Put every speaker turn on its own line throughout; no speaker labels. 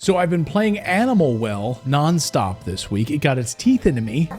So I've been playing Animal Well nonstop this week. It got its teeth into me,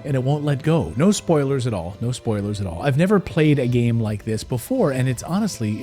and it won't let go. No spoilers at all. No spoilers at all. I've never played a game like this before, and it's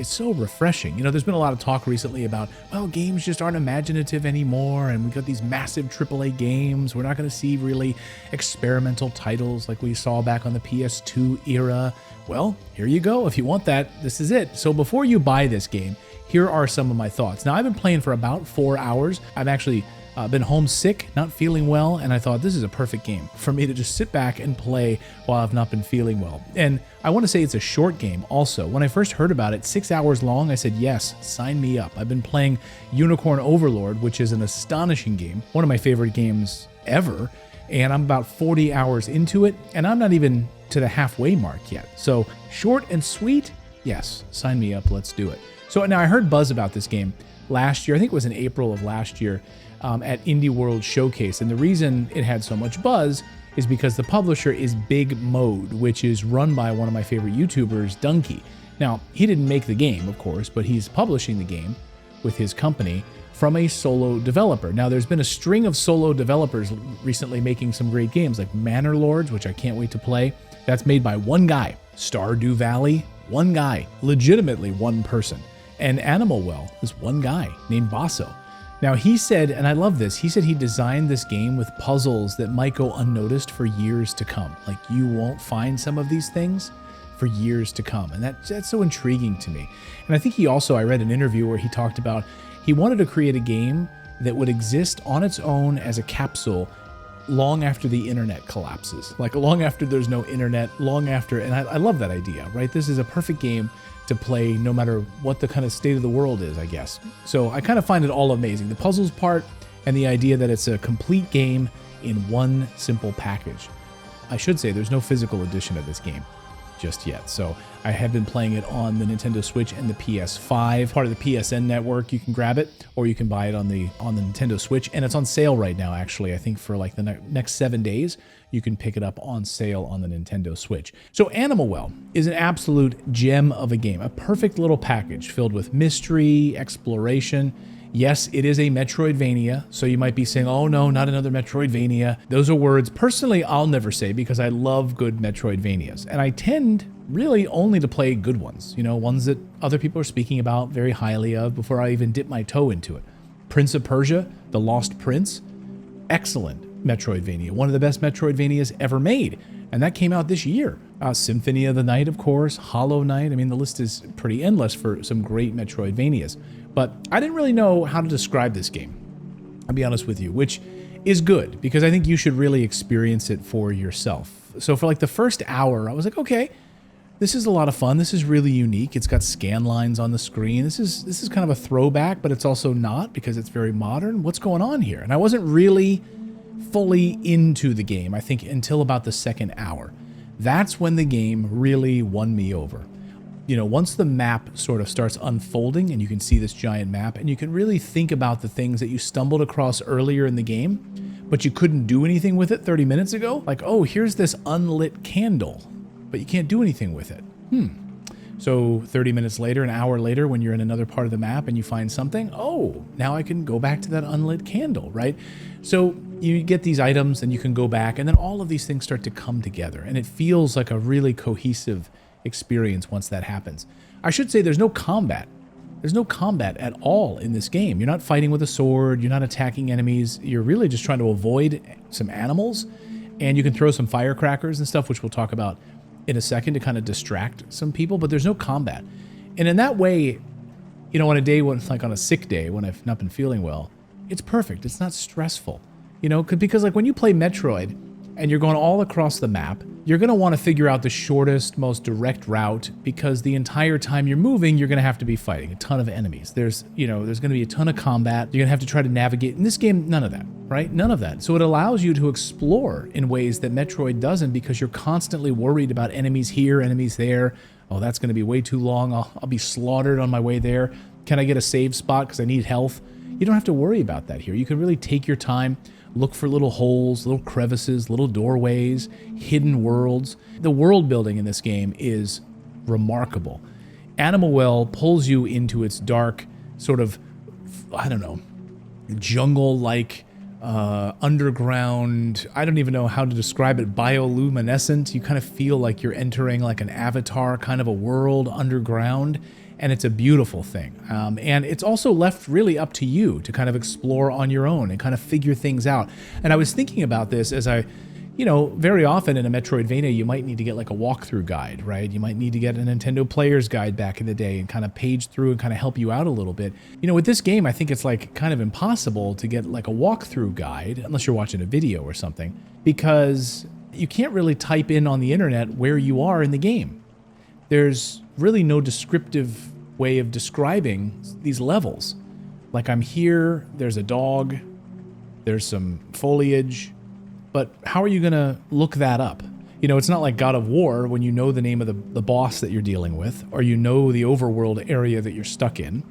so refreshing. You know, there's been a lot of talk recently about, well, games just aren't imaginative anymore, and we've got these massive AAA games. We're not going to see really experimental titles like we saw back on the PS2 era. Well, here you go. If you want that, this is it. So before you buy this game, here are some of my thoughts. Now, I've been playing for about 4 hours. I've actually been homesick, not feeling well, and I thought this is a perfect game for me to just sit back and play while I've not been feeling well. And I want to say it's a short game also. When I first heard about it, 6 hours long, I said, yes, sign me up. I've been playing Unicorn Overlord, which is an astonishing game, one of my favorite games ever, and I'm about 40 hours into it, and I'm not even to the halfway mark yet. So short and sweet, yes, sign me up, let's do it. So now I heard buzz about this game last year, I think it was in April of last year, at Indie World Showcase. And the reason it had so much buzz is because the publisher is BigMode, which is run by one of my favorite YouTubers, Dunkey. Now, he didn't make the game, of course, but he's publishing the game with his company from a solo developer. Now, there's been a string of solo developers recently making some great games, like Manor Lords, which I can't wait to play. That's made by one guy. Stardew Valley, one guy. Legitimately one person. And Animal Well is one guy named Basso. Now he said, and I love this, he said he designed this game with puzzles that might go unnoticed for years to come. Like, you won't find some of these things for years to come. And that's so intriguing to me. And I think I read an interview where he talked about he wanted to create a game that would exist on its own as a capsule long after the internet collapses. Like, long after there's no internet, long after, and I love that idea, right? This is a perfect game to play no matter what the kind of state of the world is, I guess. So I kind of find it all amazing. The puzzles part and the idea that it's a complete game in one simple package. I should say there's no physical edition of this game just yet. So I have been playing it on the Nintendo Switch and the PS5, part of the PSN network. You can grab it, or you can buy it on the Nintendo Switch, and it's on sale right now, actually. I think for like the next 7 days, you can pick it up on sale on the Nintendo Switch. So Animal Well is an absolute gem of a game, a perfect little package filled with mystery, exploration. Yes, it is a Metroidvania, so you might be saying, oh no, not another Metroidvania. Those are words personally I'll never say because I love good Metroidvanias. And I tend really only to play good ones, you know, ones that other people are speaking about very highly of before I even dip my toe into it. Prince of Persia, The Lost Prince, excellent Metroidvania, one of the best Metroidvanias ever made. And that came out this year. Symphony of the Night, of course, Hollow Knight. I mean, the list is pretty endless for some great Metroidvanias. But I didn't really know how to describe this game, I'll be honest with you, which is good because I think you should really experience it for yourself. So for like the first hour, I was like, okay, this is a lot of fun. This is really unique. It's got scan lines on the screen. This is kind of a throwback, but it's also not because it's very modern. What's going on here? And I wasn't really fully into the game, I think, until about the second hour. That's when the game really won me over. You know, once the map sort of starts unfolding and you can see this giant map and you can really think about the things that you stumbled across earlier in the game, but you couldn't do anything with it 30 minutes ago. Like, oh, here's this unlit candle, but you can't do anything with it. So 30 minutes later, an hour later, when you're in another part of the map and you find something, oh, now I can go back to that unlit candle, right? So you get these items and you can go back, and then all of these things start to come together, and it feels like a really cohesive experience once that happens. I should say there's no combat. There's no combat at all in this game. You're not fighting with a sword. You're not attacking enemies. You're really just trying to avoid some animals, and you can throw some firecrackers and stuff, which we'll talk about in a second to kind of distract some people, but there's no combat. And in that way, you know, on a day when, like on a sick day when I've not been feeling well, it's perfect. It's not stressful, you know, because like when you play Metroid and you're going all across the map, you're going to want to figure out the shortest, most direct route because the entire time you're moving, you're going to have to be fighting a ton of enemies. There's going to be a ton of combat. You're going to have to try to navigate. In this game, none of that, right? None of that. So it allows you to explore in ways that Metroid doesn't because you're constantly worried about enemies here, enemies there. Oh, that's going to be way too long. I'll be slaughtered on my way there. Can I get a save spot because I need health? You don't have to worry about that here. You can really take your time, look for little holes, little crevices, little doorways, hidden worlds. The world building in this game is remarkable. Animal Well pulls you into its dark, sort of, I don't know, jungle-like, underground, I don't even know how to describe it, bioluminescent. You kind of feel like you're entering like an Avatar kind of a world underground, and it's a beautiful thing. And it's also left really up to you to kind of explore on your own and kind of figure things out. And I was thinking about this as very often in a Metroidvania, you might need to get like a walkthrough guide, right? You might need to get a Nintendo Player's Guide back in the day and kind of page through and kind of help you out a little bit. With this game, I think it's like kind of impossible to get like a walkthrough guide unless you're watching a video or something, because you can't really type in on the internet where you are in the game. There's really no descriptive way of describing these levels. Like, I'm here, there's a dog, there's some foliage, but how are you going to look that up? It's not like God of War when you know the name of the boss that you're dealing with, or the overworld area that you're stuck in.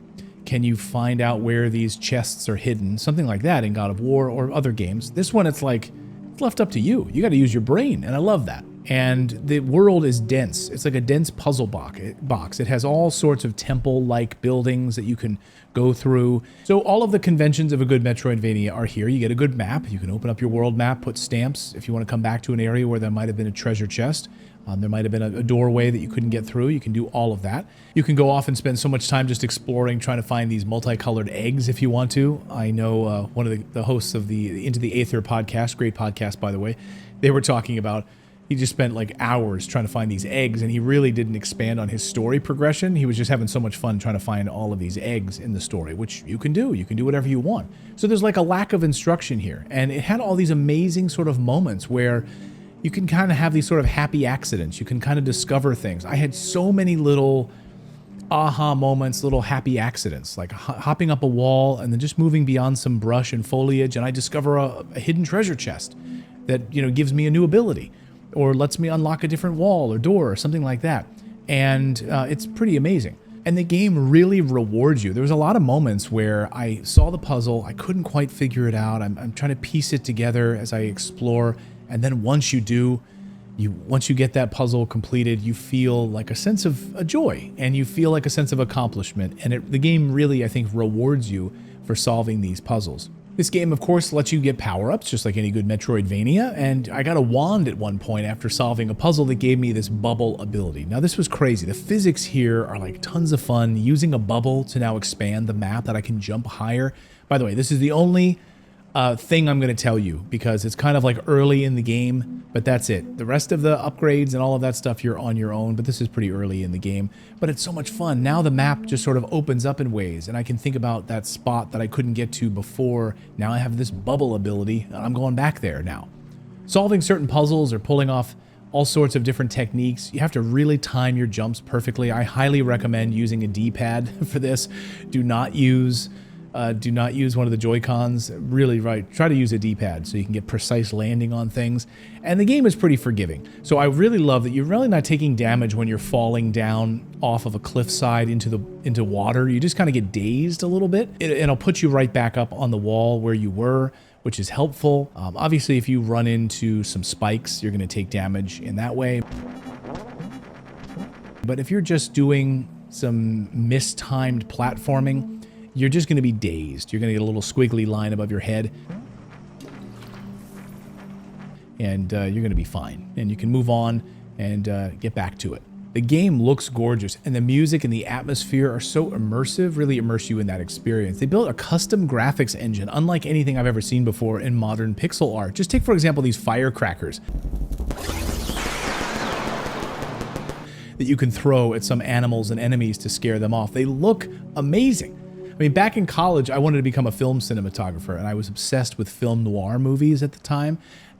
Can you find out where these chests are hidden? Something like that in God of War or other games. This one, it's like, it's left up to you. You got to use your brain, and I love that. And the world is dense. It's like a dense puzzle box. It has all sorts of temple-like buildings that you can go through. So all of the conventions of a good Metroidvania are here. You get a good map. You can open up your world map, put stamps. If you want to come back to an area where there might have been a treasure chest, there might have been a doorway that you couldn't get through. You can do all of that. You can go off and spend so much time just exploring, trying to find these multicolored eggs if you want to. I know one of the hosts of the Into the Aether podcast, great podcast, by the way, they were talking about he just spent like hours trying to find these eggs, and he really didn't expand on his story progression. He was just having so much fun trying to find all of these eggs in the story, which you can do. You can do whatever you want. So there's like a lack of instruction here. And it had all these amazing sort of moments where you can kind of have these sort of happy accidents. You can kind of discover things. I had so many little aha moments, little happy accidents, like hopping up a wall and then just moving beyond some brush and foliage, and I discover a hidden treasure chest that, gives me a new ability, or lets me unlock a different wall or door or something like that. And it's pretty amazing. And the game really rewards you. There was a lot of moments where I saw the puzzle, I couldn't quite figure it out. I'm trying to piece it together as I explore. And then once you do, once you get that puzzle completed, you feel like a sense of a joy, and you feel like a sense of accomplishment. And the game really, I think, rewards you for solving these puzzles. This game, of course, lets you get power-ups, just like any good Metroidvania, and I got a wand at one point after solving a puzzle that gave me this bubble ability. Now, this was crazy. The physics here are like tons of fun, using a bubble to now expand the map that I can jump higher. By the way, this is the only thing I'm going to tell you, because it's kind of like early in the game, but that's it. The rest of the upgrades and all of that stuff, you're on your own, but this is pretty early in the game. But it's so much fun. Now the map just sort of opens up in ways, and I can think about that spot that I couldn't get to before. Now I have this bubble ability, and I'm going back there now. Solving certain puzzles or pulling off all sorts of different techniques, you have to really time your jumps perfectly. I highly recommend using a D-pad for this. Do not use one of the Joy-Cons. Really, try to use a D-pad so you can get precise landing on things. And the game is pretty forgiving. So I really love that you're really not taking damage when you're falling down off of a cliffside into water. You just kind of get dazed a little bit. It'll put you right back up on the wall where you were, which is helpful. Obviously, if you run into some spikes, you're going to take damage in that way. But if you're just doing some mistimed platforming, you're just going to be dazed. You're going to get a little squiggly line above your head, and you're going to be fine. And you can move on and get back to it. The game looks gorgeous, and the music and the atmosphere are so immersive, really immerse you in that experience. They built a custom graphics engine, unlike anything I've ever seen before in modern pixel art. Just take, for example, these firecrackers that you can throw at some animals and enemies to scare them off. They look amazing. I mean, back in college, I wanted to become a film cinematographer, and I was obsessed with film noir movies at the time,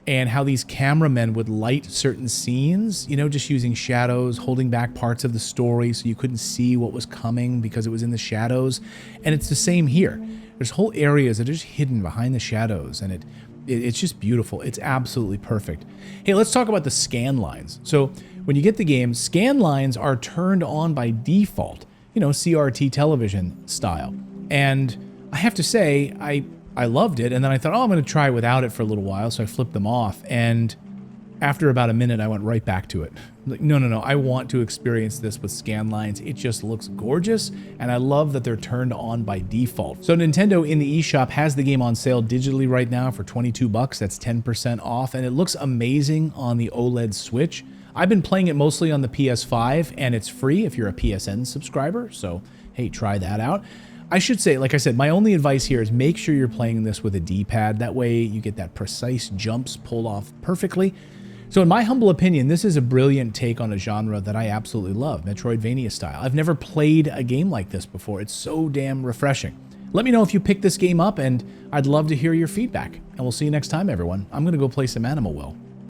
and how these cameramen would light certain scenes, just using shadows, holding back parts of the story so you couldn't see what was coming because it was in the shadows. And it's the same here. There's whole areas that are just hidden behind the shadows, and it's just beautiful. It's absolutely perfect. Hey, let's talk about the scan lines. So when you get the game, scan lines are turned on by default, CRT television style. And I have to say, I loved it, and then I thought, I'm going to try without it for a little while, so I flipped them off, and After about a minute, I went right back to it. Like, no, I want to experience this with scan lines. It just looks gorgeous, and I love that they're turned on by default. So Nintendo in the eShop has the game on sale digitally right now for 22 bucks. That's 10% off, and it looks amazing on the OLED Switch. I've been playing it mostly on the PS5, and it's free if you're a PSN subscriber, so hey, try that out. I should say, like I said, my only advice here is make sure you're playing this with a D-pad. That way you get that precise jumps pulled off perfectly. So in my humble opinion, this is a brilliant take on a genre that I absolutely love, Metroidvania style. I've never played a game like this before. It's so damn refreshing. Let me know if you picked this game up, and I'd love to hear your feedback. And we'll see you next time, everyone. I'm going to go play some Animal Will.